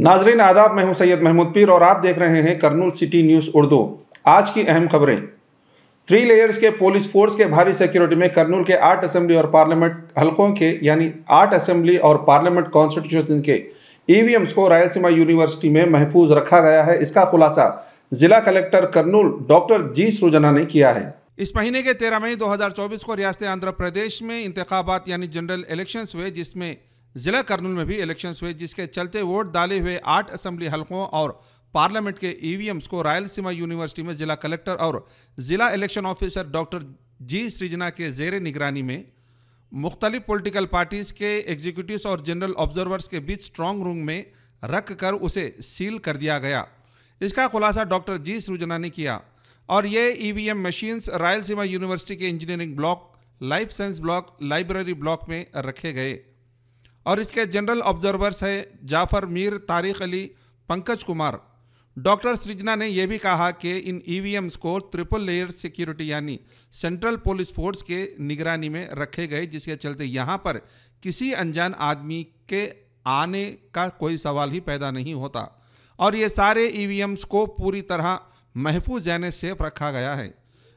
नाजरीन आदाब, मैं हूं सैयद महमूद पीर और आप देख रहे हैं कर्नूल सिटी न्यूज़ उर्दू। आज की अहम खबरें। 3 लेयर्स के पुलिस फोर्स के भारी सिक्योरिटी में कर्नूल के 8 असेंबली और पार्लियामेंट हलकों के यानी 8 असेंबली और पार्लियामेंट कॉन्स्टिट्यूशन के ईवीएम्स को रायलसीमा यूनिवर्सिटी में महफूज रखा गया है। इसका खुलासा जिला कलेक्टर कर्नूल डॉक्टर जी सृजना ने किया है। इस महीने के 13 मई 2024 को रियासत आंध्र प्रदेश में इंतखाबात यानी जनरल इलेक्शंस हुए, जिसमें जिला कर्नूल में भी इलेक्शंस हुए, जिसके चलते वोट डाले हुए 8 असेंबली हलकों और पार्लियामेंट के ईवीएम्स को रायलसीमा यूनिवर्सिटी में जिला कलेक्टर और जिला इलेक्शन ऑफिसर डॉक्टर जी सृजना के जेर निगरानी में मुख्तलिफ पॉलिटिकल पार्टीज के एग्जीक्यूटिव्स और जनरल ऑब्जर्वर्स के बीच स्ट्रांग रूम में रख कर उसे सील कर दिया गया। इसका खुलासा डॉक्टर जी सृजना ने किया और ये ईवीएम मशीन्स रायलसीमा यूनिवर्सिटी के engineering block, life science block, library block में रखे गए और इसके जनरल ऑब्जर्वर्स है जाफर मीर, तारिक अली, पंकज कुमार। डॉक्टर सृजना ने यह भी कहा कि इन ईवीएम्स को ट्रिपल लेयर सिक्योरिटी यानी सेंट्रल पुलिस फोर्स के निगरानी में रखे गए, जिसके चलते यहाँ पर किसी अनजान आदमी के आने का कोई सवाल ही पैदा नहीं होता और ये सारे ईवीएम्स को पूरी तरह महफूज यानी सेफ रखा गया है।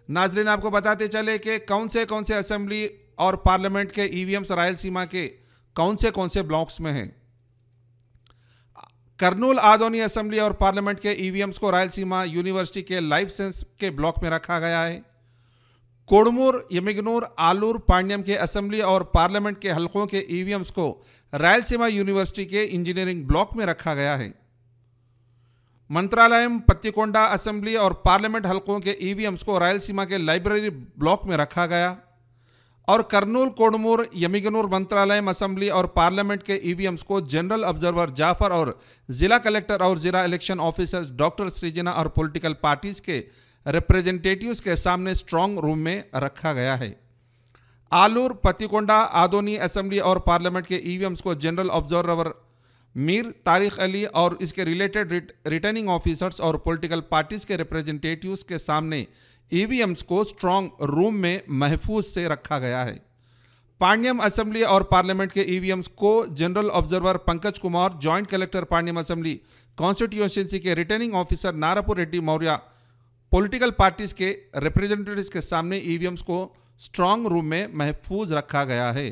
नाजरीन, आपको बताते चले कि कौन से असेंबली और पार्लियामेंट के ईवीएम्स रायलसीमा के कौन से ब्लॉक्स में हैं। कर्नूल आदोनी असेंबली और पार्लियामेंट के ईवीएम्स को रायलसीमा यूनिवर्सिटी के लाइफ साइंस के ब्लॉक में रखा गया है। कोडमूर, यमिगनूर, आलूर, पांड्यम के असेंबली और पार्लियामेंट के हलकों के ईवीएम्स को रायलसीमा यूनिवर्सिटी के इंजीनियरिंग ब्लॉक में रखा गया है। मंत्रालयम, पत्तीकोंडा असेंबली और पार्लियामेंट हलकों के ईवीएम्स को रायलसीमा के लाइब्रेरी ब्लॉक में रखा गया और कर्नूल, कोडमूर, यमिगनूर, मंत्रालयम असेंबली और पार्लियामेंट के ईवीएम्स को जनरल ऑब्जर्वर जाफर और जिला कलेक्टर और जिला इलेक्शन ऑफिसर्स डॉक्टर सृजना और पॉलिटिकल पार्टीज के रिप्रेजेंटेटिव्स के सामने स्ट्रांग रूम में रखा गया है। आलूर, पत्तीकोंडा, आदोनी असेंबली और पार्लियामेंट के ईवीएम्स को जनरल ऑब्जर्वर मीर, तारिक अली और इसके रिलेटेड रिटर्निंग ऑफिसर्स और पॉलिटिकल पार्टीज के रिप्रेजेंटेटिव्स के सामने ईवीएम्स को स्ट्रांग रूम में महफूज से रखा गया है। पांड्यम असेंबली और पार्लियामेंट के ईवीएम्स को general observer Pankaj Kumar, joint collector Pandyam assembly constituency के returning officer Narapur Reddy Maurya, political parties के रिप्रेजेंटेटिव्स के सामने ईवीएम्स को स्ट्रांग रूम में महफूज रखा गया है।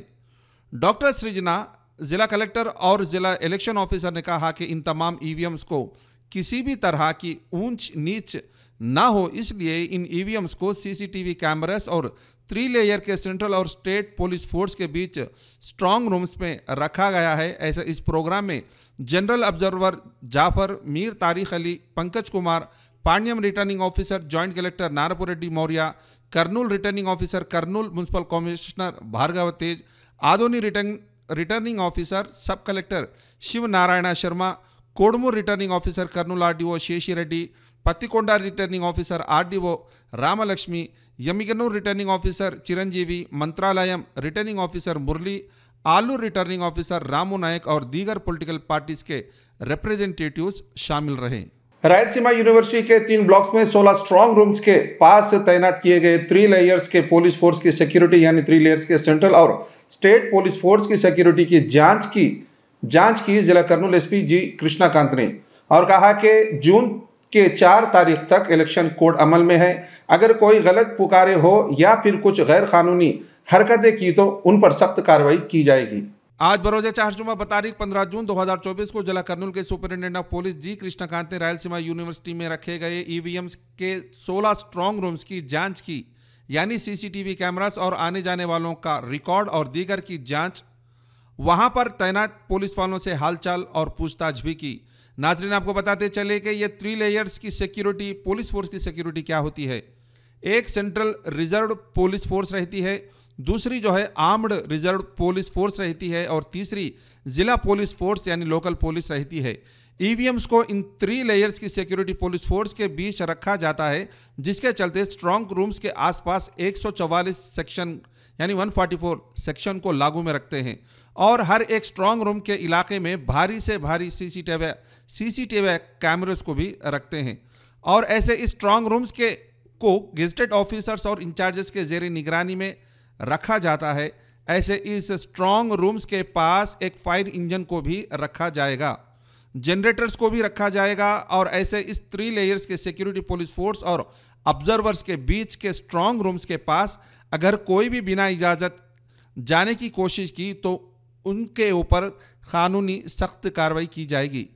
डॉक्टर सृजना, जिला कलेक्टर और जिला इलेक्शन ऑफिसर ने कहा कि इन तमाम ईवीएम्स को किसी भी तरह की ऊंच नीच ना हो, इसलिए इन ईवीएम्स को सीसीटीवी कैमरास और 3 लेयर के सेंट्रल और स्टेट पुलिस फोर्स के बीच स्ट्रांग रूम्स में रखा गया है। ऐसा इस प्रोग्राम में general observer Jafar Mir, Tariq Ali, Pankaj Kumar, Pandyam returning officer joint collector Narapur Reddy Maurya, Kurnool returning officer Kurnool municipal commissioner Bhargav Tej, Adoni returning officer sub collector Shiv Narayan Sharma, Kodumur returning officer Kurnool RDO Sheshi Reddy, Pattikonda returning officer RDO Ramalakshmi, Yemmiganur returning officer Chiranjeevi, Mantralayam returning officer Murali, Alur returning officer Ramu Naik और दीगर पॉलिटिकल पार्टीज के रिप्रेजेंटेटिव्स शामिल रहे। रायलसीमा यूनिवर्सिटी के 3 blocks में 16 strong rooms के पास तैनात किए गए 3 लेयर्स के पुलिस फोर्स की सिक्योरिटी यानी 3 लेयर्स के सेंट्रल और स्टेट पुलिस फोर्स की सिक्योरिटी की जांच की जिला कर्नूल एसपी जी कृष्णाकांत ने और कहा कि जून के 4 तारीख तक इलेक्शन कोड अमल में है। अगर कोई गलत पुकारे हो या फिर कुछ गैर कानूनी हरकतें की तो उन पर सख्त कार्रवाई की जाएगी। आज बरोज़ चारजुमा तारीख 15 जून 2024 को जिला कर्नूल के सुपरिटेंडेंट ऑफ पुलिस जी कृष्णाकांत ने रायलसीमा यूनिवर्सिटी में रखे गए ईवीएम्स के 16 स्ट्रांग रूम्स की जांच की, यानी सीसीटीवी कैमरास और आने जाने वालों का रिकॉर्ड और दीगर की जांच, वहां पर तैनात पुलिस वालों से हालचाल और पूछताछ भी की। नाजरीन, आपको बताते चले कि ये 3 लेयर्स की सिक्योरिटी, पुलिस फोर्स की सिक्योरिटी क्या होती है। एक सेंट्रल रिजर्व पुलिस फोर्स रहती है, दूसरी जो है आर्म्ड रिजर्व पुलिस फोर्स रहती है और तीसरी जिला पुलिस फोर्स यानी लोकल पुलिस रहती है। ईवीएम्स को इन 3 लेयर्स की सिक्योरिटी पुलिस फोर्स के बीच रखा जाता है, जिसके चलते स्ट्रांग रूम्स के आसपास 144 सेक्शन यानी 144 सेक्शन को लागू में रखते हैं और हर एक स्ट्रांग रूम के इलाके में भारी से भारी सीसीटीवी कैमरेस को भी रखते हैं और ऐसे इस स्ट्रांग रूम्स को गेजेटेड ऑफिसर्स और इंचार्जेस के जेर निगरानी में रखा जाता है। ऐसे इस स्ट्रांग रूम्स के पास एक फायर इंजन को भी रखा जाएगा जनरेटर्स को भी रखा जाएगा। और ऐसे इस 3 लेयर्स के सिक्योरिटी पुलिस फोर्स और ऑब्जर्वर्स के बीच के स्ट्रांग रूम्स के पास अगर कोई भी बिना इजाज़त जाने की कोशिश की तो उनके ऊपर कानूनी सख्त कार्रवाई की जाएगी।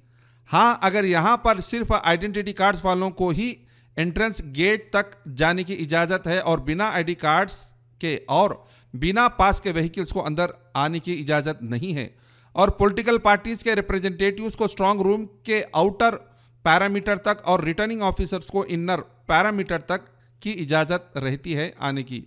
हाँ, अगर यहाँ पर सिर्फ आइडेंटिटी कार्ड्स वालों को ही एंट्रेंस गेट तक जाने की इजाज़त है और बिना आईडी कार्ड्स के और बिना पास के व्हीकल्स को अंदर आने की इजाज़त नहीं है। और पॉलिटिकल पार्टीज के रिप्रेजेंटेटिव्स को स्ट्रांग रूम के आउटर पैरामीटर तक और रिटर्निंग ऑफिसर्स को इनर पैरामीटर तक की इजाज़त रहती है आने की।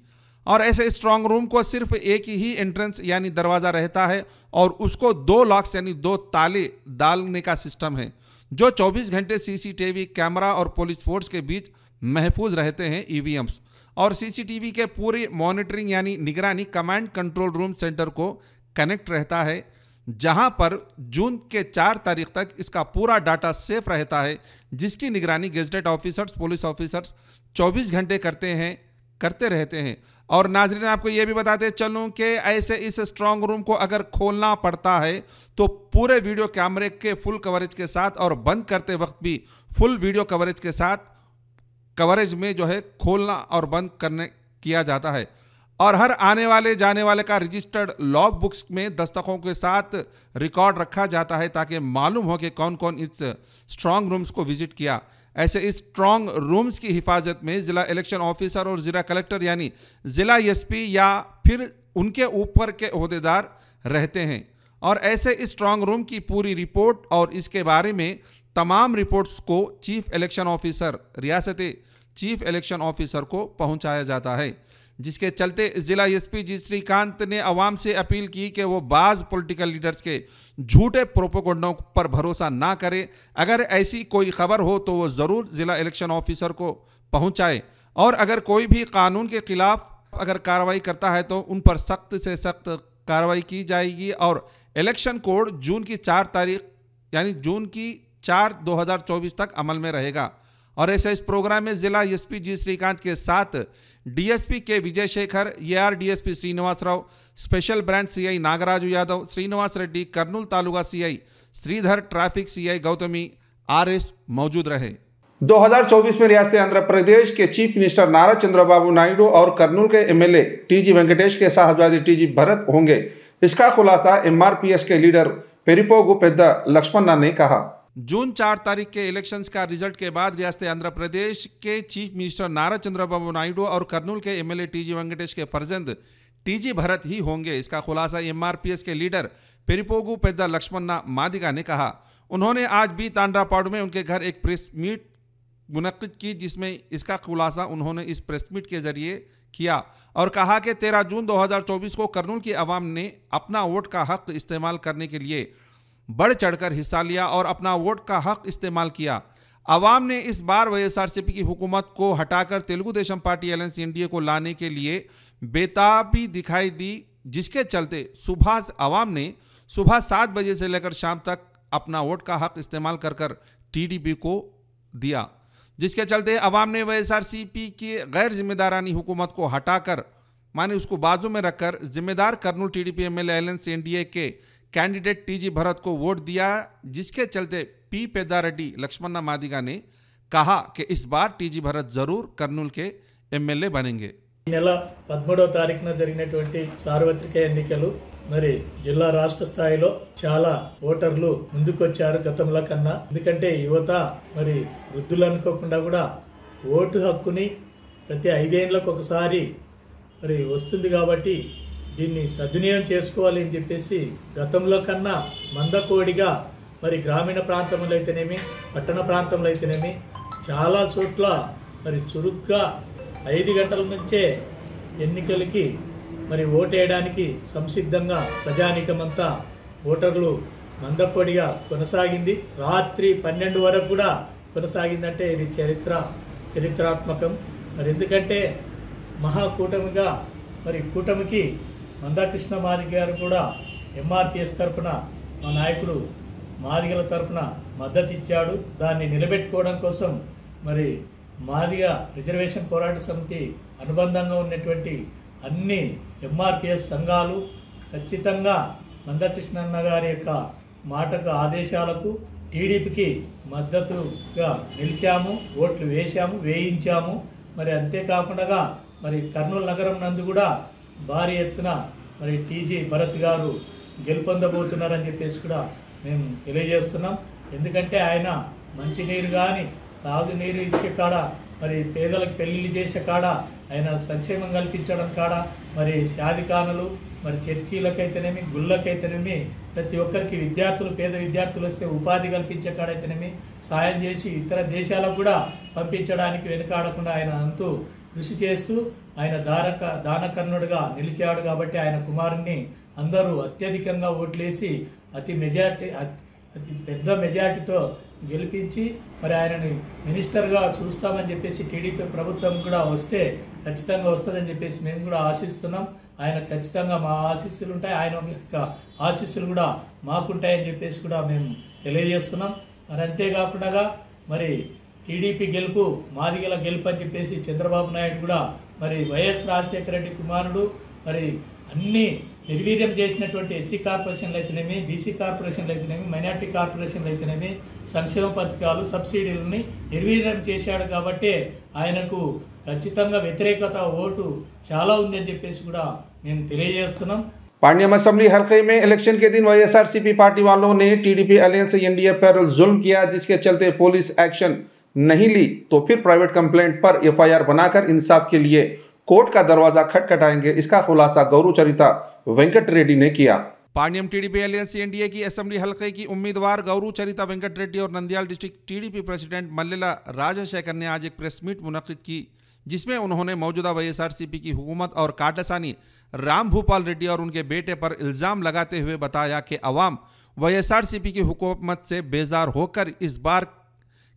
और ऐसे स्ट्रांग रूम को सिर्फ एक ही एंट्रेंस यानी दरवाज़ा रहता है और उसको 2 लॉक्स यानी 2 ताले डालने का सिस्टम है जो 24 घंटे सीसीटीवी कैमरा और पुलिस फोर्स के बीच महफूज रहते हैं ईवीएम्स। और सीसीटीवी के पूरी मॉनिटरिंग यानी निगरानी कमांड कंट्रोल रूम सेंटर को कनेक्ट रहता है, जहां पर जून के 4 तारीख तक इसका पूरा डाटा सेफ रहता है, जिसकी निगरानी गेजेटेड ऑफिसर्स पुलिस ऑफिसर्स 24 घंटे करते रहते हैं। और नाजरीन, आपको यह भी बताते चलूं कि ऐसे इस स्ट्रांग रूम को अगर खोलना पड़ता है तो पूरे वीडियो कैमरे के फुल कवरेज के साथ और बंद करते वक्त भी फुल वीडियो कवरेज के साथ कवरेज में जो है खोलना और बंद करने किया जाता है। और हर आने वाले जाने वाले का रजिस्टर्ड लॉग बुक्स में दस्तकों के साथ रिकॉर्ड रखा जाता है ताकि मालूम हो कि कौन कौन इस स्ट्रांग रूम्स को विजिट किया। ऐसे इस स्ट्रांग रूम्स की हिफाजत में जिला इलेक्शन ऑफिसर और जिला कलेक्टर यानी जिला एसपी या फिर उनके ऊपर के ओहदेदार रहते हैं। और ऐसे इस स्ट्रांग रूम की पूरी रिपोर्ट और इसके बारे में तमाम रिपोर्ट्स को चीफ इलेक्शन ऑफिसर रियासती चीफ इलेक्शन ऑफिसर को पहुंचाया जाता है, जिसके चलते जिला एसपी जी श्रीकांत ने अवाम से अपील की कि वो बाज़ पॉलिटिकल लीडर्स के झूठे प्रोपेगेंडा पर भरोसा ना करें। अगर ऐसी कोई खबर हो तो वो ज़रूर जिला इलेक्शन ऑफिसर को पहुंचाए और अगर कोई भी कानून के खिलाफ अगर कार्रवाई करता है तो उन पर सख्त से सख्त कार्रवाई की जाएगी। और इलेक्शन कोड जून की 4 तारीख यानी जून की 4, 2024 तक अमल में रहेगा। और ऐसे इस प्रोग्राम में जिला एसपी जी श्रीकांत के साथ DSP K Vijay Shekhar, AR DSP Srinivas Rao, special branch CI Nagaraju Yadav, Srinivas Reddy, Kurnool taluka CI Sridhar, traffic CI Gautami RS मौजूद रहे। 2024 में रियासत आंध्र प्रदेश के चीफ मिनिस्टर नारा चंद्रबाबू नायडू और कर्नूल के एमएलए टीजी वेंकटेश के साहबजादे टीजी भरत होंगे। इसका खुलासा एमआरपीएस के लीडर पेरिपोगु पेद्दा लक्ष्मणा ने कहा। जून 4 तारीख के इलेक्शंस का रिजल्ट के बाद रियासत आंध्र प्रदेश के चीफ मिनिस्टर नारा चंद्रबाबू नायडू और कर्नूल के एमएलए टीजी वेंकटेश के फर्जंद टीजी भरत ही होंगे। इसका खुलासा एमआरपीएस के लीडर पेरिपोगु पेद्दा लक्ष्मणा मादिगा ने कहा। उन्होंने आज भी तांड्रापाड़ू में उनके घर एक प्रेस मीट मुनक्किद की, जिसमें इसका खुलासा उन्होंने इस प्रेस मीट के जरिए किया और कहा कि 13 जून 2024 को कर्नूल की आवाम ने अपना वोट का हक इस्तेमाल करने के लिए बढ़ चढ़कर हिस्सा लिया और अपना वोट का हक इस्तेमाल किया। आवाम ने इस बार वाईएसआरसीपी की हुकूमत को हटाकर Telugu Desam party alliance NDA को लाने के लिए बेताबी दिखाई दी, जिसके चलते आवाम ने सुबह 7 बजे से लेकर शाम तक अपना वोट का हक इस्तेमाल कर टीडीपी को दिया, जिसके चलते आवाम ने वाईएसआरसीपी की गैर जिम्मेदारानी हुकूमत को हटाकर माने उसको बाजू में रखकर जिम्मेदार Kurnool TDP MLA alliance NDA के कैंडिडेट टीजी भरत को वोट दिया, जिसके चलते पी पेद्दा रेड्डी लक्ष्मणा मादिगा ने कहा कि इस बार टीजी भरत जरूर कर्नूल के एमएलए बनेंगे। నెల 13వ తారీఖున జరిగినటువంటి సార్వత్రిక ఎన్నికలు మరి జిల్లా రాష్ట్ర స్థాయిలో చాలా ఓటర్లు ముందుకొచ్చారు గతంలో కన్నా। ఎందుకంటే యువత మరి వృద్ధులు అనుకోకుండా కూడా ఓటు హక్కుని ప్రతి 5 ఏళ్లకు ఒకసారి మరి వస్తుంది కాబట్టి దీన్ని సద్వినియోగం చేసుకోవాలి అని చెప్పేసి గతంలో కన్నా మందకోడిగా మరి గ్రామీణ ప్రాంతంలో అయితేనేమి పట్టణ ప్రాంతంలో అయితేనేమి చాలా చోట్ల మరి చురుగ్గా 5 గంటల నుంచే ఎన్నికలకి మరి ఓటేయడానికి సంసిద్ధంగా ప్రజానీకమంతా ఓటర్లు మందకోడిగా కొనసాగింది। రాత్రి 12 వరకు కూడా కొనసాగిందంటే ఇది చరిత్రాత్మకం। మరి ఎందుకంటే మహాకూటమిగా మరి కూటమికి మందాకృష్ణ మాదిగ గారు కూడా ఎంఆర్పీఎస్ తరఫున మా నాయకుడు మాదిగల తరఫున మద్దతు ఇచ్చాడు। దాన్ని నిలబెట్టుకోవడం కోసం మరి మాదిగ రిజర్వేషన్ పోరాట సమితి అనుబంధంగా ఉన్నటువంటి అన్ని ఎంఆర్పీఎస్ సంఘాలు ఖచ్చితంగా మందాకృష్ణ అన్న గారి యొక్క మాటకు ఆదేశాలకు టీడీపీకి మద్దతుగా నిలిచాము, ఓట్లు వేయించాము. మరి అంతేకాకుండా మరి కర్నూలు నగరం నందు కూడా భారీ ఎత్తున మరి టీజీ భరత్ గారు గెలుపొందబోతున్నారని చెప్పేసి కూడా మేము తెలియజేస్తున్నాం. ఎందుకంటే ఆయన మంచినీరు కానీ తాగునీరు ఇచ్చే కాడ, మరి పేదలకు పెళ్లిళ్ళు చేసే కాడ, ఆయన సంక్షేమం కల్పించడం కాడ, మరి షాదిఖానలు, మరి చర్చీలకైతేనేమి, గుళ్ళకైతేనేమి, ప్రతి ఒక్కరికి పేద విద్యార్థులు వస్తే ఉపాధి కల్పించే కాడైతేనేమి సాయం చేసి ఇతర దేశాలకు కూడా పంపించడానికి వెనుకాడకుండా ఆయన అంతూ కృషి చేస్తూ ఆయన దానకర్ణుడిగా నిలిచాడు. కాబట్టి ఆయన కుమారుణ్ణి అందరూ అత్యధికంగా ఓట్లేసి అతి పెద్ద మెజార్టీతో గెలిపించి మరి ఆయనని మినిస్టర్గా చూస్తామని చెప్పేసి టీడీపీ ప్రభుత్వం కూడా వస్తే ఖచ్చితంగా వస్తుందని చెప్పేసి మేము కూడా ఆశిస్తున్నాం. ఆయన ఖచ్చితంగా మా ఆశీస్సులు ఉంటాయి, ఆయన యొక్క ఆశీస్సులు కూడా మాకుంటాయని చెప్పేసి కూడా మేము తెలియజేస్తున్నాం. మరి అంతేకాకుండా మరి టీడీపీ గెలుపు మాదిగల గెలుపు అని చెప్పేసి చంద్రబాబు నాయుడు కూడా మరి వైఎస్ రాజశేఖర రెడ్డి కుమారుడు మరి అన్ని నిర్వీర్యం చేసినటువంటి ఎస్సీ కార్పొరేషన్లు అయితేనేమి, బీసీ కార్పొరేషన్లు అయితేనేమి, మైనార్టీ కార్పొరేషన్లు అయితేనేమి సంక్షేమ పథకాలు, సబ్సిడీలని నిర్వీర్యం చేశాడు. కాబట్టి ఆయనకు ఖచ్చితంగా వ్యతిరేకత ఓటు చాలా ఉందని చెప్పేసి కూడా మేము తెలియజేస్తున్నాం. पांड्यम असेंबली हल्के में इलेक्शन के दिन वाईएसआरसीपी पार्टी वालों ने टीडीपी अलायंस एनडीए पर जुल्म किया, जिसके चलते पुलिस एक्शन नहीं ली तो फिर प्राइवेट कंप्लेंट पर एफआईआर बनाकर इंसाफ के लिए कोर्ट का दरवाजा खटखटाएंगे। इसका खुलासा गौरू चरिता वेंकट रेड्डी ने किया। पांड्यम टीडीपी अलायंस एनडीए की असेंबली हल्के की उम्मीदवार गौरू चरिता वेंकट रेड्डी और Nandyal district TDP president Mallela Rajasekhar ने आज एक प्रेस मीट मुनक्किद की, जिसमें उन्होंने मौजूदा वाईएसआरसीपी की हुकूमत और काटसानी राम भूपाल रेड्डी और उनके बेटे पर इल्ज़ाम लगाते हुए बताया कि अवाम वाईएसआरसीपी की हुकूमत से बेजार होकर इस बार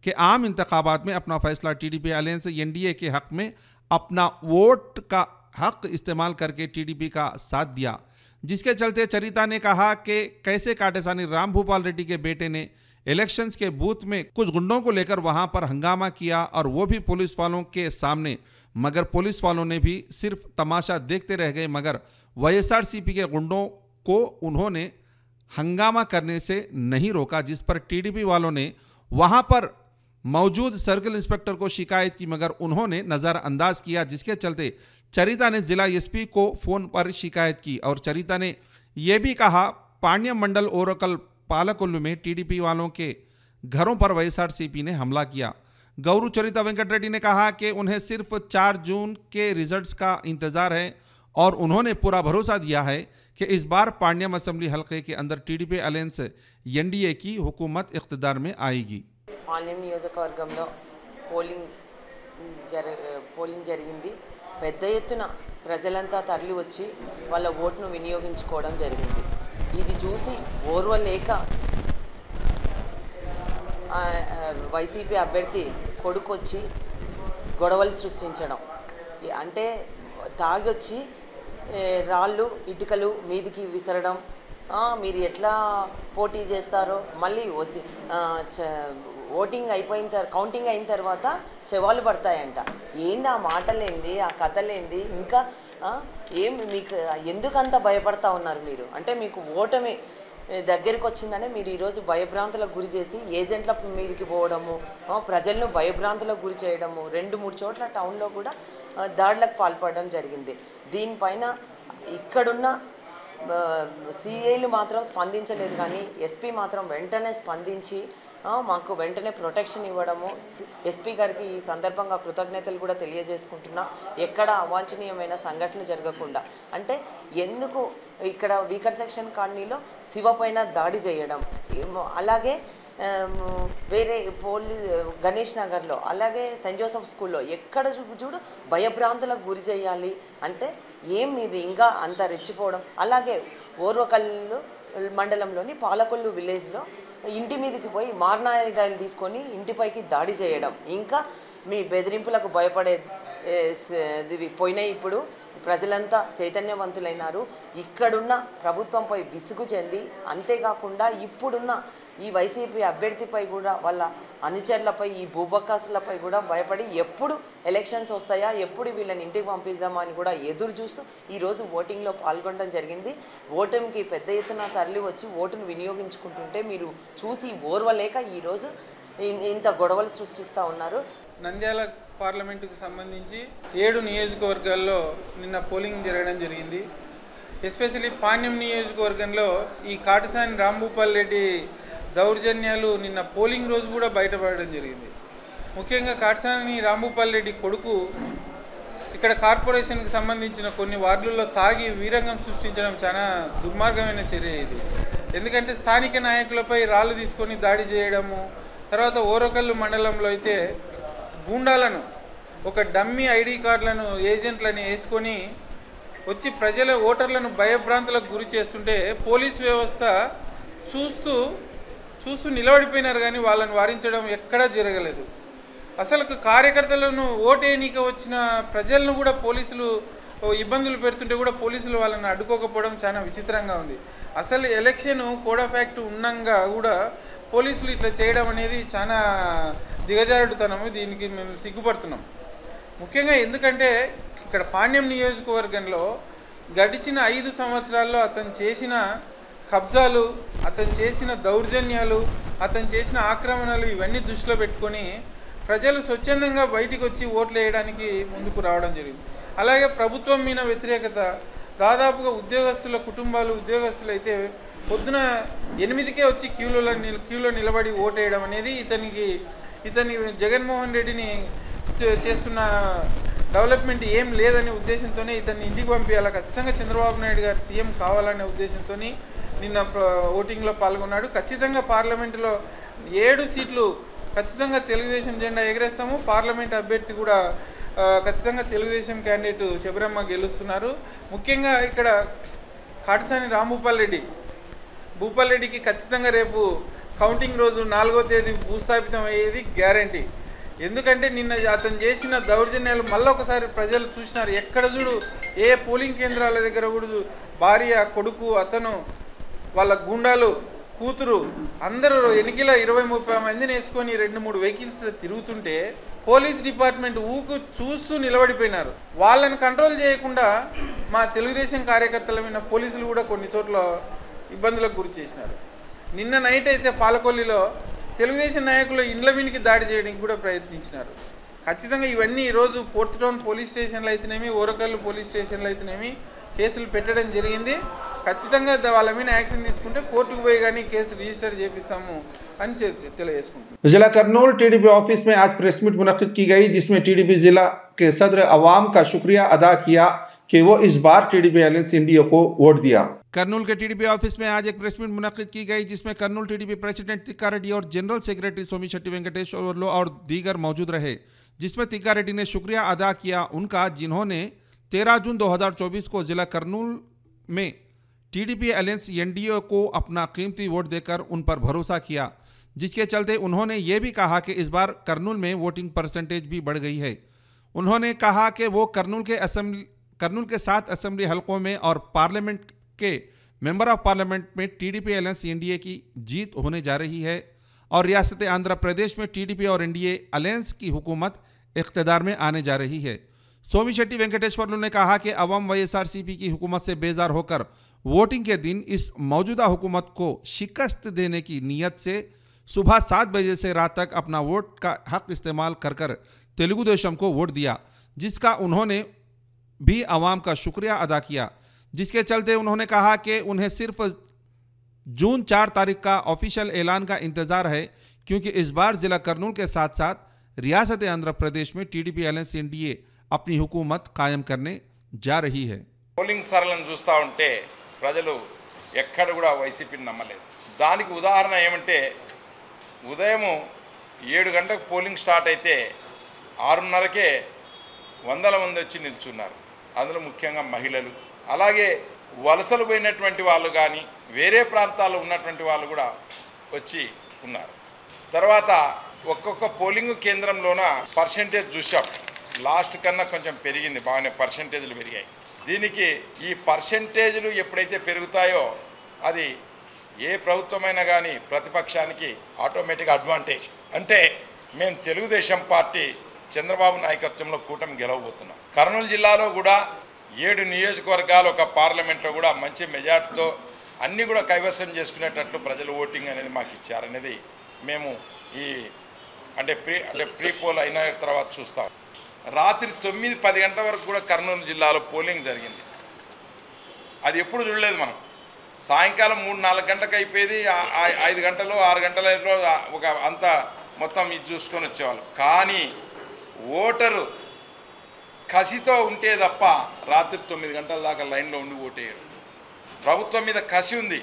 के आम इंतखाबात में अपना फैसला टीडीपी अलायंस एनडीए के हक में अपना वोट का हक इस्तेमाल करके टीडीपी का साथ दिया। जिसके चलते चरिता ने कहा कि कैसे काटेसानी राम भूपाल रेड्डी के बेटे ने इलेक्शंस के बूथ में कुछ गुंडों को लेकर वहां पर हंगामा किया, और वो भी पुलिस वालों के सामने, मगर पुलिस वालों ने भी सिर्फ तमाशा देखते रह गए, मगर वाईएसआरसीपी के गुंडों को उन्होंने हंगामा करने से नहीं रोका, जिस पर टीडीपी वालों ने वहां पर मौजूद सर्किल इंस्पेक्टर को शिकायत की, मगर उन्होंने नज़रअंदाज किया। जिसके चलते चरिता ने जिला एसपी को फ़ोन पर शिकायत की, और चरिता ने यह भी कहा पांड्यम मंडल ओरकल पालकोल्लू में टीडीपी वालों के घरों पर वाईएसआरसीपी ने हमला किया। गौरू चरिता वेंकट रेड्डी ने कहा कि उन्हें सिर्फ 4 जून के रिजल्ट्स का इंतज़ार है, और उन्होंने पूरा भरोसा दिया है कि इस बार पांड्यम असेंबली हल्के के अंदर टीडीपी अलायंस एनडीए की हुकूमत इख्तिदार में आएगी। పాండ్యం నియోజకవర్గంలో పోలింగ్ జరిగింది. పెద్ద ఎత్తున ప్రజలంతా తరలి వచ్చి వాళ్ళ ఓటును వినియోగించుకోవడం జరిగింది. ఇది చూసి ఓర్వలేక వైసీపీ అభ్యర్థి కొడుకొచ్చి గొడవలు సృష్టించడం, అంటే తాగొచ్చి రాళ్ళు ఇటుకలు మీదికి విసరడం, మీరు ఎట్లా పోటీ చేస్తారో, మళ్ళీ ఓటింగ్ కౌంటింగ్ అయిన తర్వాత శవాలు పడతాయంట. ఏంది ఆ మాటలేంది, ఆ కథలేంది, ఇంకా ఏం మీకు ఎందుకంత భయపడతా ఉన్నారు మీరు? అంటే మీకు ఓటమి దగ్గరికి వచ్చిందనే మీరు ఈరోజు భయభ్రాంతులకు గురి చేసి ఏజెంట్ల మీదకి పోవడము, ప్రజలను భయభ్రాంతులకు గురి చేయడము, 2-3 చోట్ల టౌన్లో కూడా దాడులకు పాల్పడడం జరిగింది. దీనిపైన ఇక్కడున్న సిఐలు మాత్రం స్పందించలేదు, కానీ ఎస్పీ మాత్రం వెంటనే స్పందించి మాకు వెంటనే ప్రొటెక్షన్ ఇవ్వడము, ఎస్పీ గారికి ఈ సందర్భంగా కృతజ్ఞతలు కూడా తెలియజేసుకుంటున్నా. ఎక్కడ అవాంఛనీయమైన సంఘటనలు జరగకుండా, అంటే ఎందుకు ఇక్కడ వీకర్ సెక్షన్ కాలనీలో శివ పైన దాడి చేయడం, అలాగే వేరే గణేష్ నగర్లో, అలాగే సెయింట్ జోసెఫ్ స్కూల్లో ఎక్కడ చూడు భయభ్రాంతులకు గురి చేయాలి అంటే ఏం ఇది ఇంకా అంత రెచ్చిపోవడం. అలాగే ఓర్వకల్లు మండలంలోని పాలకొల్లు విలేజ్లో ఇంటి మీదకి పోయి మారణాయుధాలు తీసుకొని ఇంటిపైకి దాడి చేయడం, ఇంకా మీ బెదిరింపులకు భయపడే పోయినాయి. ఇప్పుడు ప్రజలంతా చైతన్యవంతులైనారు. ఇక్కడున్న ప్రభుత్వంపై విసుగు చెంది, అంతేకాకుండా ఇప్పుడున్న ఈ వైసీపీ అభ్యర్థిపై కూడా వాళ్ళ అనుచరులపై, ఈ భూబకాసులపై కూడా భయపడి ఎప్పుడు ఎలక్షన్స్ వస్తాయా, ఎప్పుడు వీళ్ళని ఇంటికి పంపిద్దామా అని కూడా ఎదురు చూస్తూ ఈరోజు ఓటింగ్లో పాల్గొనడం జరిగింది. ఓటమికి పెద్ద ఎత్తున తరలి వచ్చి ఓటును వినియోగించుకుంటుంటే మీరు చూసి ఓర్వలేక ఈరోజు ఇంత గొడవలు సృష్టిస్తూ ఉన్నారు. నంద్యాల పార్లమెంటుకు సంబంధించి 7 నియోజకవర్గాల్లో నిన్న పోలింగ్ జరగడం జరిగింది. ఎస్పెషల్లీ పాణ్యం నియోజకవర్గంలో ఈ కాటసాని రాంభూపాల్ రెడ్డి దౌర్జన్యాలు నిన్న పోలింగ్ రోజు కూడా బయటపడడం జరిగింది. ముఖ్యంగా కాటసాని రాంభూపాల్ రెడ్డి కొడుకు ఇక్కడ కార్పొరేషన్కి సంబంధించిన కొన్ని వార్డుల్లో తాగి వీరంగం సృష్టించడం చాలా దుర్మార్గమైన చర్య ఇది. ఎందుకంటే స్థానిక నాయకులపై రాళ్ళు తీసుకొని దాడి చేయడము, తర్వాత ఓరకల్లు మండలంలో అయితే గూండాలను, ఒక డమ్మీ ఐడి కార్డులను, ఏజెంట్లను వేసుకొని వచ్చి ప్రజల ఓటర్లను భయభ్రాంతులకు గురి చేస్తుంటే పోలీస్ వ్యవస్థ చూస్తూ నిలబడిపోయినారు, కానీ వాళ్ళని వారించడం ఎక్కడా జరగలేదు. అసలు కార్యకర్తలను ఓటేయనీక వచ్చిన ప్రజలను కూడా పోలీసులు ఇబ్బందులు పెడుతుంటే కూడా పోలీసులు వాళ్ళని అడ్డుకోకపోవడం చాలా విచిత్రంగా ఉంది. అసలు ఎలక్షన్ కోడ్ ఆఫ్ యాక్ట్ ఉన్నంగా కూడా పోలీసులు ఇట్లా చేయడం అనేది చాలా దిగజారుడుతనము. దీనికి మేము సిగ్గుపడుతున్నాం. ముఖ్యంగా ఎందుకంటే ఇక్కడ పాణ్యం నియోజకవర్గంలో గడిచిన 5 సంవత్సరాల్లో అతను చేసిన కబ్జాలు, అతను చేసిన దౌర్జన్యాలు, అతను చేసిన ఆక్రమణలు ఇవన్నీ దృష్టిలో పెట్టుకొని ప్రజలు స్వచ్ఛందంగా బయటికి వచ్చి ఓట్లు వేయడానికి ముందుకు రావడం జరిగింది. అలాగే ప్రభుత్వం మీద వ్యతిరేకత, దాదాపుగా ఉద్యోగస్తుల కుటుంబాలు, ఉద్యోగస్తులు అయితే పొద్దున 8కే వచ్చి క్యూలో నిలబడి ఓటేయడం అనేది ఇతని జగన్మోహన్ రెడ్డిని చేస్తున్న డెవలప్మెంట్ ఏం లేదనే ఉద్దేశంతోనే ఇతన్ని ఇంటికి పంపించాలి, ఖచ్చితంగా చంద్రబాబు నాయుడు గారు సీఎం కావాలనే ఉద్దేశంతో నిన్న ఓటింగ్లో పాల్గొన్నాడు. ఖచ్చితంగా పార్లమెంటులో 7 సీట్లు ఖచ్చితంగా తెలుగుదేశం జెండా ఎగరేస్తాము. పార్లమెంట్ అభ్యర్థి కూడా ఖచ్చితంగా తెలుగుదేశం క్యాండిడేట్ శబరమ్మ గెలుస్తున్నారు. ముఖ్యంగా ఇక్కడ కాటసాని భూపాల్ రెడ్డికి ఖచ్చితంగా రేపు కౌంటింగ్ రోజు 4వ తేదీ భూస్థాపితం అయ్యేది గ్యారంటీ. ఎందుకంటే నిన్న అతను చేసిన దౌర్జన్యాలు మళ్ళొకసారి ప్రజలు చూసినారు. ఎక్కడ చూడు ఏ పోలింగ్ కేంద్రాల దగ్గర కూడా భార్య, కొడుకు, అతను, వాళ్ళ గుండాలు, కూతురు అందరూ ఎన్నికల 20-30 మందిని వేసుకొని 2-3 వెహికల్స్ తిరుగుతుంటే పోలీస్ డిపార్ట్మెంట్ చూస్తూ నిలబడిపోయినారు. వాళ్ళని కంట్రోల్ చేయకుండా మా తెలుగుదేశం కార్యకర్తల మీద పోలీసులు కూడా కొన్ని చోట్ల ఇబ్బందులకు గురి చేసినారు. నిన్న నైట్ అయితే పాలకొల్లిలో తెలుగుదేశం నాయకులు ఇండ్ల మీదకి దాడి చేయడానికి కూడా ప్రయత్నించినారు. ఖచ్చితంగా ఇవన్నీ ఈరోజు పోర్ట్ టౌన్ పోలీస్ స్టేషన్లో అయితేనేమి, ఓరకల్లు పోలీస్ స్టేషన్లో అయితేనేమి కేసులు పెట్టడం జరిగింది. ఖచ్చితంగా వాళ్ళ మీద యాక్షన్ తీసుకుంటే కోర్టుకు పోయి కానీ కేసు రిజిస్టర్ చేపిస్తాము అని తెలియజేసుకుంటున్నాం. जिला करनूल टीडीपी ऑफिस में आज प्रेस मीट मुनक्किद की गई, जिसमें टीडीपी जिला के सदर अवाम का शुक्रिया अदा किया कि वो इस बार टीडीपी अलायंस इंडिया को वोट दिया। करनूल के टीडीपी ऑफिस में आज एक प्रेस मीट मुनक्किद की गई, जिसमें करनूल टीडीपी प्रेसिडेंट तिक्का रेड्डी और जनरल सेक्रेटरी सोमिशेट्टी वेंकटेश्वर्लु और दीगर मौजूद रहे, जिसमें तिक्का रेड्डी ने शुक्रिया अदा किया उनका, जिन्होंने 13 जून 2024 को जिला करनूल में टीडीपी अलायंस एनडीए को अपना कीमती वोट देकर उन पर भरोसा किया, जिसके चलते उन्होंने ये भी कहा कि इस बार करनूल में वोटिंग परसेंटेज भी बढ़ गई है। उन्होंने कहा कि वो करनूल के 7 असेंबली हलकों में और पार्लियामेंट के मेंबर ऑफ पार्लियामेंट में टीडीपी अलायंस एनडीए की जीत होने जा रही है और रियासत आंध्र प्रदेश में टीडीपी और एनडीए अलायंस की हुकूमत इख्तिदार में आने जा रही है। सोमिशेट्टी वेंकटेश्वर्लु ने कहा कि अवाम वाईएसआरसीपी की हुकूमत से बेजार होकर वोटिंग के दिन इस मौजूदा हुकूमत को शिकस्त देने की नीयत से सुबह 7 बजे से रात तक अपना वोट का हक इस्तेमाल कर तेलुगु देशम को वोट दिया, जिसका उन्होंने भी अवाम का शुक्रिया अदा किया, जिसके चलते उन्होंने कहा कि उन्हें सिर्फ जून 4 तारीख का ऑफिशियल ऐलान का इंतज़ार है, क्योंकि इस बार जिला करनूल के साथ साथ रियासत आंध्र प्रदेश में टीडीपी अलायंस एनडीए अपनी हुकूमत कायम करने जा रही है। పోలింగ్ సరళను చూస్తూ ఉంటే ప్రజలు ఎక్కడ కూడా వైసీపీని నమ్మలేదు. దానికి ఉదాహరణ ఏమంటే ఉదయం 7 గంటలకు పోలింగ్ స్టార్ట్ అయితే 6:30కే వందల మంది వచ్చి నిల్చున్నారు. అందులో ముఖ్యంగా మహిళలు, అలాగే వలసలు పోయినటువంటి వాళ్ళు కానీ వేరే ప్రాంతాల్లో ఉన్నటువంటి వాళ్ళు కూడా వచ్చి ఉన్నారు. తర్వాత ఒక్కొక్క పోలింగ్ కేంద్రంలోన పర్సెంటేజ్ చూసాం, లాస్ట్ కన్నా కొంచెం పెరిగింది, బాగానే పర్సెంటేజ్లు పెరిగాయి. దీనికి ఈ పర్సెంటేజ్లు ఎప్పుడైతే పెరుగుతాయో అది ఏ ప్రభుత్వమైనా కానీ ప్రతిపక్షానికి ఆటోమేటిక్గా అడ్వాంటేజ్. అంటే మేము తెలుగుదేశం పార్టీ చంద్రబాబు నాయకత్వంలో కూటమి గెలవబోతున్నాం. కర్నూలు జిల్లాలో కూడా 7 నియోజకవర్గాలు ఒక పార్లమెంట్లో కూడా మంచి మెజార్టీతో అన్నీ కూడా కైవసం చేసుకునేటట్లు ప్రజలు ఓటింగ్ అనేది మాకు ఇచ్చారనేది మేము ఈ ప్రీ పోల్ అయిన తర్వాత చూస్తాం. రాత్రి 9-10 గంటల వరకు కూడా కర్నూలు జిల్లాలో పోలింగ్ జరిగింది. అది ఎప్పుడు చూడలేదు మనం. సాయంకాలం 3-4 గంటలకు అయిపోయేది, 5 గంటలు 6 గంటలలో ఒక అంత మొత్తం ఇది చూసుకొని వచ్చేవాళ్ళు. కానీ ఓటరు కసితో ఉంటే తప్ప రాత్రి 9 గంటల దాకా లైన్లో ఉండి ఓటేయరు. ప్రభుత్వం మీద కసి ఉంది,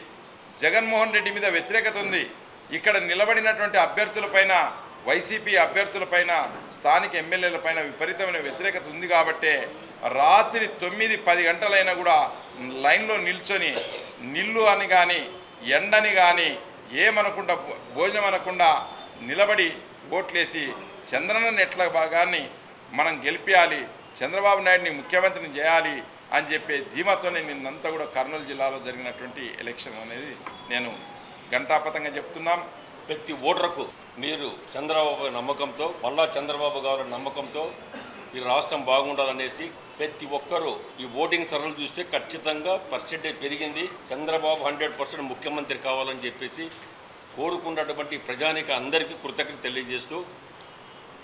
జగన్మోహన్ రెడ్డి మీద వ్యతిరేకత ఉంది. ఇక్కడ నిలబడినటువంటి అభ్యర్థులపైన, వైసీపీ అభ్యర్థులపైన, స్థానిక ఎమ్మెల్యేలపైన విపరీతమైన వ్యతిరేకత ఉంది. కాబట్టే రాత్రి 9-10 గంటలైనా కూడా లైన్లో నిల్చొని నిల్లు అని కానీ ఎండని కానీ ఏమనకుండా భోజనం అనకుండా నిలబడి ఓట్లేసి చంద్రన్న ఎట్ల భాగాన్ని మనం గెలిపించాలి, చంద్రబాబు నాయుడిని ముఖ్యమంత్రిని చేయాలి అని చెప్పే ధీమాతోనే నిన్నంతా కూడా కర్నూలు జిల్లాలో జరిగినటువంటి ఎలక్షన్ అనేది నేను ఘంటాపథంగా చెప్తున్నాం. ప్రతి ఓటర్కు మీరు చంద్రబాబు నమ్మకంతో, మళ్ళా చంద్రబాబు గారి నమ్మకంతో ఈ రాష్ట్రం బాగుండాలనేసి ప్రతి ఒక్కరూ ఈ ఓటింగ్ సరళి చూస్తే ఖచ్చితంగా పర్సెంటేజ్ పెరిగింది. చంద్రబాబు 100% ముఖ్యమంత్రి కావాలని చెప్పేసి కోరుకున్నటువంటి ప్రజానికి అందరికీ కృతజ్ఞత తెలియజేస్తూ,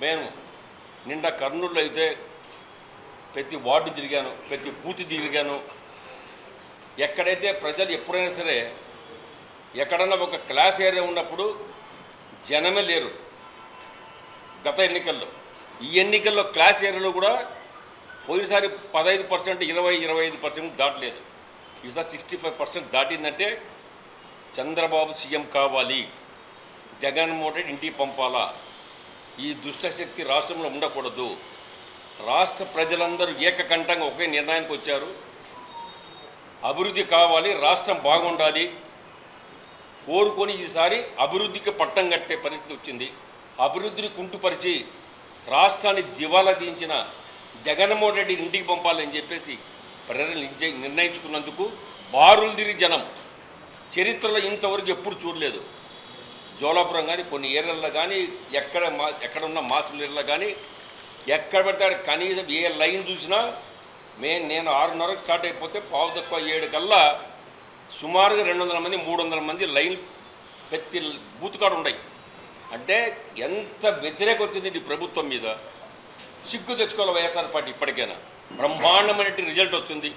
నేను నిండా కర్నూలులో అయితే ప్రతి వార్డు తిరిగాను, ప్రతి బూత్ తిరిగాను. ఎక్కడైతే ప్రజలు ఎప్పుడైనా సరే ఎక్కడన్నా ఒక క్లాస్ ఏరియా ఉన్నప్పుడు జనమే లేరు. గత ఎన్నికల్లో, ఈ ఎన్నికల్లో క్లాస్ ఏరియాలో కూడా పోయినసారి 15%, 20-25% దాటలేదు. ఈసారి 65% దాటిందంటే చంద్రబాబు సీఎం కావాలి, జగన్మోహన్ రెడ్డి ఇంటికి పంపాలా, ఈ దుష్టశక్తి రాష్ట్రంలో ఉండకూడదు. రాష్ట్ర ప్రజలందరూ ఏకకంఠంగా ఒకే నిర్ణయానికి వచ్చారు. అభివృద్ధి కావాలి, రాష్ట్రం బాగుండాలి కోరుకొని ఈసారి అభివృద్ధికి పట్టం కట్టే పరిస్థితి వచ్చింది. అభివృద్ధిని కుంటుపరిచి రాష్ట్రాన్ని దివాలా దించిన జగన్మోహన్ రెడ్డి ఇంటికి పంపాలని చెప్పేసి ప్రజలు నిర్ణయించుకున్నందుకు బారులు తిరిగి జనం చరిత్రలో ఇంతవరకు ఎప్పుడు చూడలేదు. జోలాపురం కానీ, కొన్ని ఏరియాల్లో కానీ, ఎక్కడున్న మాస్ ఏరియాలో కానీ ఎక్కడ పెడతాడు కనీసం ఏ లైన్ చూసినా నేను 6:30 స్టార్ట్ అయిపోతే 7:15 కల్లా సుమారుగా 200 మంది 300 మంది లైన్ ప్రతి బూత్ కాడ ఉన్నాయి. అంటే ఎంత వ్యతిరేకత వచ్చింది ఈ ప్రభుత్వం మీద. సిగ్గు తెచ్చుకోవాలి వైఎస్ఆర్ పార్టీ. ఇప్పటికైనా బ్రహ్మాండమైన రిజల్ట్ వస్తుంది.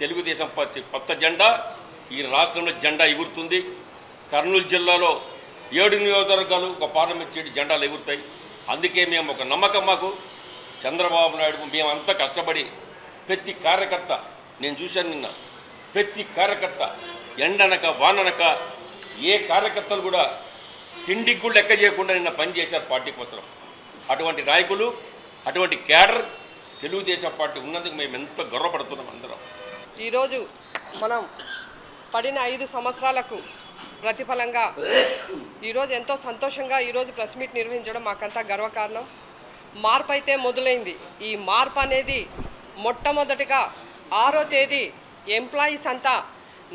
తెలుగుదేశం పార్టీ పచ్చ జెండా ఈ రాష్ట్రంలో జెండా ఎగురుతుంది. కర్నూలు జిల్లాలో 7 నియోజకవర్గాలు ఒక పార్లమెంట్ సీటు జెండాలు ఎగురుతాయి. అందుకే మేము ఒక నమ్మకం, మాకు చంద్రబాబు నాయుడు మేమంతా కష్టపడి ప్రతి కార్యకర్త, నేను చూశాను నిన్న, ప్రతి కార్యకర్త ఎండనక వాననక ఏ కార్యకర్తలు కూడా తిండికి కూడా లెక్క చేయకుండా నిన్న పనిచేశారు పార్టీ కోసం. అటువంటి నాయకులు, అటువంటి క్యాడర్ తెలుగుదేశం పార్టీ ఉన్నందుకు మేము ఎంతో గర్వపడుతున్నాం అందరం. ఈరోజు మనం పడిన 5 సంవత్సరాలకు ప్రతిఫలంగా ఈరోజు ఎంతో సంతోషంగా ఈరోజు ప్రెస్ మీట్ నిర్వహించడం మాకంతా గర్వకారణం. మార్పు అయితే మొదలైంది. ఈ మార్పు అనేది మొట్టమొదటిగా 6వ తేదీ ఎంప్లాయీస్ అంతా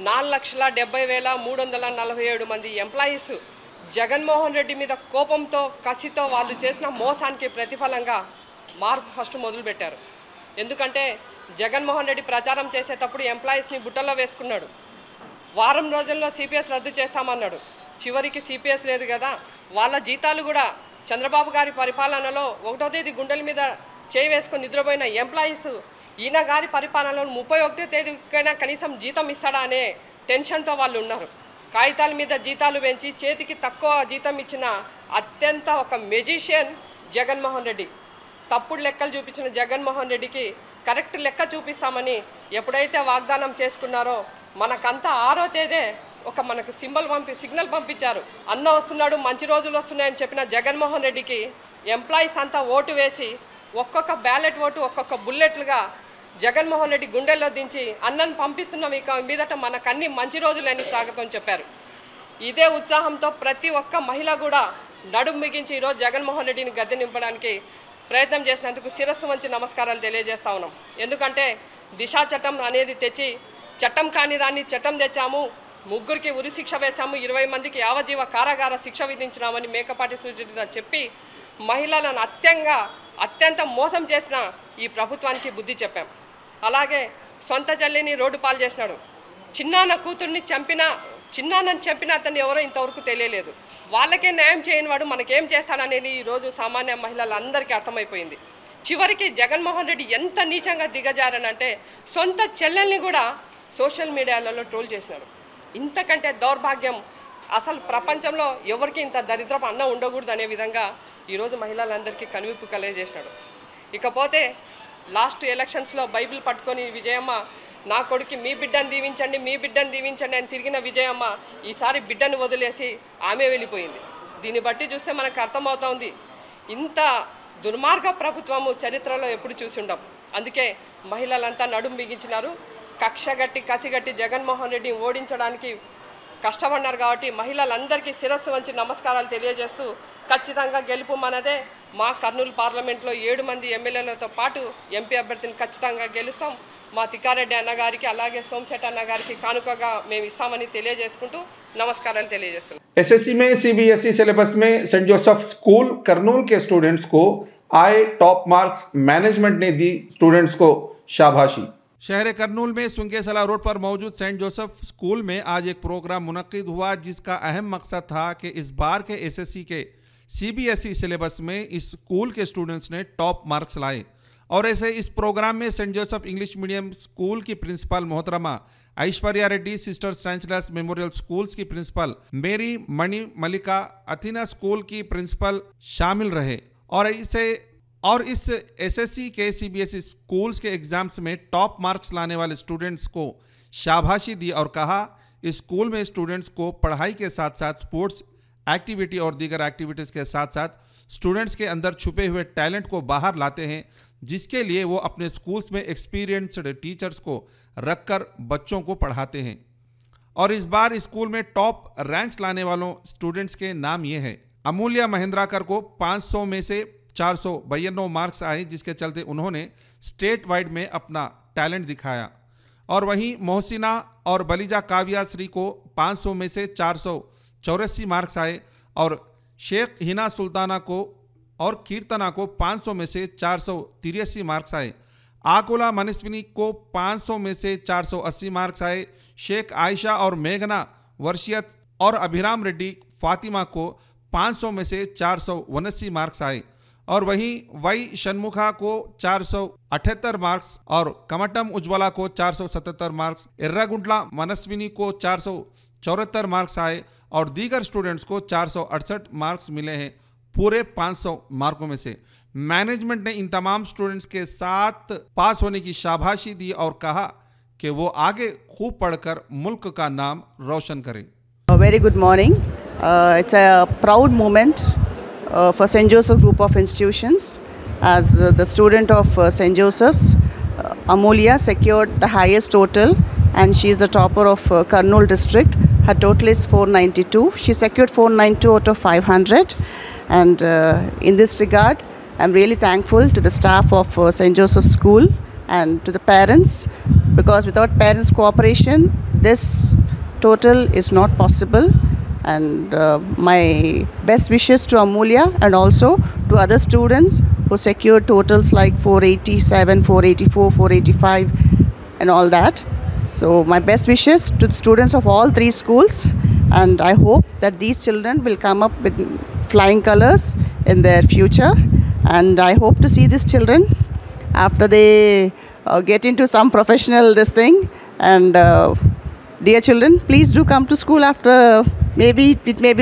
4,70,347 మంది ఎంప్లాయీస్ జగన్మోహన్ రెడ్డి మీద కోపంతో, కసితో వాళ్ళు చేసిన మోసానికి ప్రతిఫలంగా మార్పు ఫస్ట్ మొదలుపెట్టారు. ఎందుకంటే జగన్మోహన్ రెడ్డి ప్రచారం చేసేటప్పుడు ఎంప్లాయీస్ని బుట్టల్లో వేసుకున్నాడు. వారం రోజుల్లో సిపిఎస్ రద్దు చేస్తామన్నాడు. చివరికి సిపిఎస్ లేదు కదా. వాళ్ళ జీతాలు కూడా చంద్రబాబు గారి పరిపాలనలో 1వ తేదీ గుండెల మీద చేయి వేసుకొని నిద్రపోయిన ఎంప్లాయీస్ ఈయన గారి పరిపాలనలో 31వ తేదీకైనా కనీసం జీతం ఇస్తాడా అనే టెన్షన్తో వాళ్ళు ఉన్నారు. కాగితాల మీద జీతాలు పెంచి చేతికి తక్కువ జీతం ఇచ్చిన అత్యంత ఒక మెజిషియన్ జగన్మోహన్ రెడ్డి. తప్పుడు లెక్కలు చూపించిన జగన్మోహన్ రెడ్డికి కరెక్ట్ లెక్క చూపిస్తామని ఎప్పుడైతే వాగ్దానం చేసుకున్నారో మనకంతా 6వ తేదీ ఒక మనకు సిగ్నల్ పంపించారు. అన్న వస్తున్నాడు, మంచి రోజులు వస్తున్నాయని చెప్పిన జగన్మోహన్ రెడ్డికి ఎంప్లాయీస్ అంతా ఓటు వేసి ఒక్కొక్క బ్యాలెట్ ఓటు ఒక్కొక్క బుల్లెట్లుగా జగన్మోహన్ రెడ్డి గుండెల్లో దించి అన్నను పంపిస్తున్నాం, ఇక మీదట మనకు అన్ని మంచి రోజులని స్వాగతం చెప్పారు. ఇదే ఉత్సాహంతో ప్రతి ఒక్క మహిళ కూడా నడుము మిగించి ఈరోజు జగన్మోహన్ రెడ్డిని గద్దె నింపడానికి ప్రయత్నం చేసినందుకు శిరస్సు వంచి నమస్కారాలు తెలియజేస్తా ఉన్నాం. ఎందుకంటే దిశా చట్టం అనేది తెచ్చి చట్టం కాని దాన్ని చట్టం తెచ్చాము, ముగ్గురికి ఉరి శిక్ష వేశాము, 20 మందికి యావజ్జీవ కారాగార శిక్ష విధించినామని మేకపాటి సుచరిత చెప్పి మహిళలను అత్యంత మోసం చేసిన ఈ ప్రభుత్వానికి బుద్ధి చెప్పాం. అలాగే సొంత జల్లిని రోడ్డు పాలు చేసినాడు. చిన్నాన్న కూతుర్ని చిన్నాన్నని చంపిన అతన్ని ఎవరో ఇంతవరకు తెలియలేదు. వాళ్ళకే న్యాయం చేయని వాడు మనకేం చేస్తాడనేది ఈరోజు సామాన్య మహిళలందరికీ అర్థమైపోయింది. చివరికి జగన్మోహన్ రెడ్డి ఎంత నీచంగా దిగజారనంటే సొంత చెల్లెల్ని కూడా సోషల్ మీడియాలలో ట్రోల్ చేసినాడు. ఇంతకంటే దౌర్భాగ్యం అసలు ప్రపంచంలో ఎవరికి ఇంత దరిద్రపు అన్నం ఉండకూడదు అనే విధంగా ఈరోజు మహిళలందరికీ కనువిప్పు కలిగజేసినాడు. ఇకపోతే లాస్ట్ ఎలక్షన్స్లో బైబిల్ పట్టుకొని విజయమ్మ నా కొడుకు మీ బిడ్డను దీవించండి అని తిరిగిన విజయమ్మ ఈసారి బిడ్డను వదిలేసి ఆమె వెళ్ళిపోయింది. దీన్ని బట్టి చూస్తే మనకు అర్థమవుతోంది ఇంత దుర్మార్గ ప్రభుత్వము చరిత్రలో ఎప్పుడు చూసి ఉండం. అందుకే మహిళలంతా నడుం బిగించినారు. కసిగట్టి జగన్మోహన్ రెడ్డిని ఓడించడానికి కష్టపడినారు. కాబట్టి మహిళలందరికీ శిరస్సు వంచి నమస్కారాలు తెలియజేస్తూ ఖచ్చితంగా గెలుపు మనదే. మా కర్నూలు పార్లమెంట్లో 7 మంది ఎమ్మెల్యేలతో పాటు ఎంపీ అభ్యర్థిని ఖచ్చితంగా గెలుస్తాం. మా తిక్కారెడ్డి అన్నగారికి అలాగే సోమశెట్టి అన్నగారికి కానుకగా మేము ఇస్తామని తెలియజేసుకుంటూ నమస్కారాలు తెలియజేస్తున్నాం. एसएससी में सीबीएसई सिलेबस में सेंट जोसेफ स्कूल करनूल के स्टूडेंट्स को आए टॉप मार्क्स, मैनेजमेंट ने दी स्टूडेंट्स को शाबाशी। शहर करनूल में सुंकेसला रोड पर मौजूद सेंट जोसेफ स्कूल में आज एक प्रोग्राम मुनक्किद हुआ जिसका अहम मकसद था कि इस बार के एसएससी के सीबीएसई सिलेबस में इस स्कूल के स्टूडेंट्स ने टॉप मार्क्स लाए। और ऐसे इस प्रोग्राम में saint Joseph English medium school की प्रिंसिपल मोहतरमा Aishwarya Reddy, sister Stanislaus memorial schools की प्रिंसिपल मेरी मणि मलिका, अथीना स्कूल की प्रिंसिपल शामिल रहे। और इस एसएससी के सीबीएसई स्कूल्स के एग्जाम्स में टॉप मार्क्स लाने वाले स्टूडेंट्स को शाबाशी दी और कहा इस स्कूल में स्टूडेंट्स को पढ़ाई के साथ साथ स्पोर्ट्स एक्टिविटी और दीगर एक्टिविटीज़ के साथ साथ स्टूडेंट्स के अंदर छुपे हुए टैलेंट को बाहर लाते हैं, जिसके लिए वो अपने स्कूल्स में एक्सपीरियंस्ड टीचर्स को रखकर बच्चों को पढ़ाते हैं। और इस बार स्कूल में टॉप रैंक्स लाने वालों स्टूडेंट्स के नाम ये हैं। अमूल्या महेंद्राकर को 500 में से 492 मार्क्स आए, जिसके चलते उन्होंने स्टेट वाइड में अपना टैलेंट दिखाया। और वहीं मोहसिना और बलीजा काव्या श्री को 500 में से 484 मार्क्स आए और शेख हिना सुल्ताना को और कीर्तना को 500 में से 483 मार्क्स आए। आकुला मनस्विनी को 500 में से 480 मार्क्स आए। शेख आयशा और मेघना वर्षियत और अभिराम रेड्डी फातिमा को 500 में से 479 मार्क्स आए। और वहीं वाई शनमुखा को 478 मार्क्स और कमटम उज्ज्वला को 477 मार्क्स, इर्रागुंडला मनस्विनी को 474 मार्क्स आए और दीगर स्टूडेंट्स को 468 मार्क्स मिले हैं पूरे 500 मार्कों में से। मैनेजमेंट ने इन तमाम स्टूडेंट्स के साथ पास होने की शाबाशी दी और कहा कि वो आगे खूब पढ़कर मुल्क का नाम रोशन करें। Very good morning. It's a proud moment for St. Joseph's Group of Institutions. As the student of St. Joseph's, Amulya secured the highest total and she is the topper of Kurnool district. Her total is 492. She secured 492 out of 500. And in this regard, I'm really thankful to the staff of St. Joseph's School and to the parents, because without parents' cooperation, this total is not possible. And my best wishes to Amulya and also to other students who secured totals like 487, 484, 485 and all that. So my best wishes to the students of all 3 schools, and I hope that these children will come up with flying colors in their future. And I hope to see these children after they get into some professional this thing. And dear children, please do come to school after maybe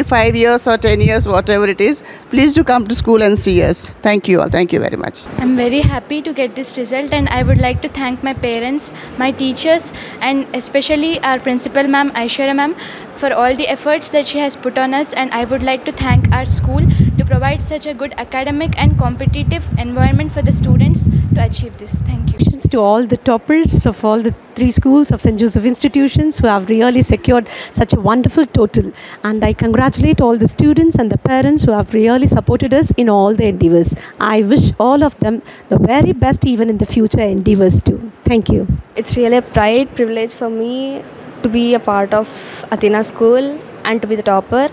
5 years or 10 years, whatever it is. Please do come to school and see us. Thank you all. Thank you very much. I'm very happy to get this result, and I would like to thank my parents, my teachers, and especially our principal ma'am, Aishwarya ma'am, for all the efforts that she has put on us. And I would like to thank our school to provide such a good academic and competitive environment for the students to achieve this. Thank you. To all the toppers of all the 3 schools of St. Joseph institutions who have really secured such a wonderful total, and I congratulate all the students and the parents who have really supported us in all the endeavors. I wish all of them the very best even in the future endeavors too. Thank you. It's really a pride privilege for me to be a part of Athena School and to be the topper.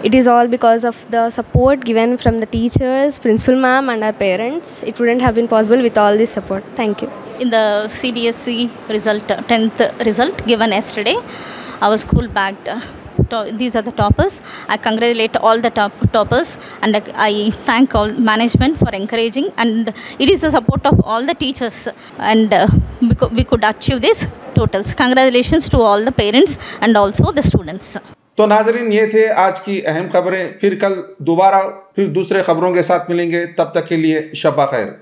It is all because of the support given from the teachers, principal ma'am and our parents. It wouldn't have been possible with all this support. Thank you. In the CBSE result, 10th result given yesterday, our school bagged. These are the toppers. I congratulate all the toppers, and I thank all management for encouraging, and it is the support of all the teachers, and we could achieve this totals. Congratulations to all the parents and also the students. तो नाजरीन, ये थे आज की अहम खबरें। फिर कल दोबारा दूसरे खबरों के साथ मिलेंगे। तब तक के लिए शब्बा खैर।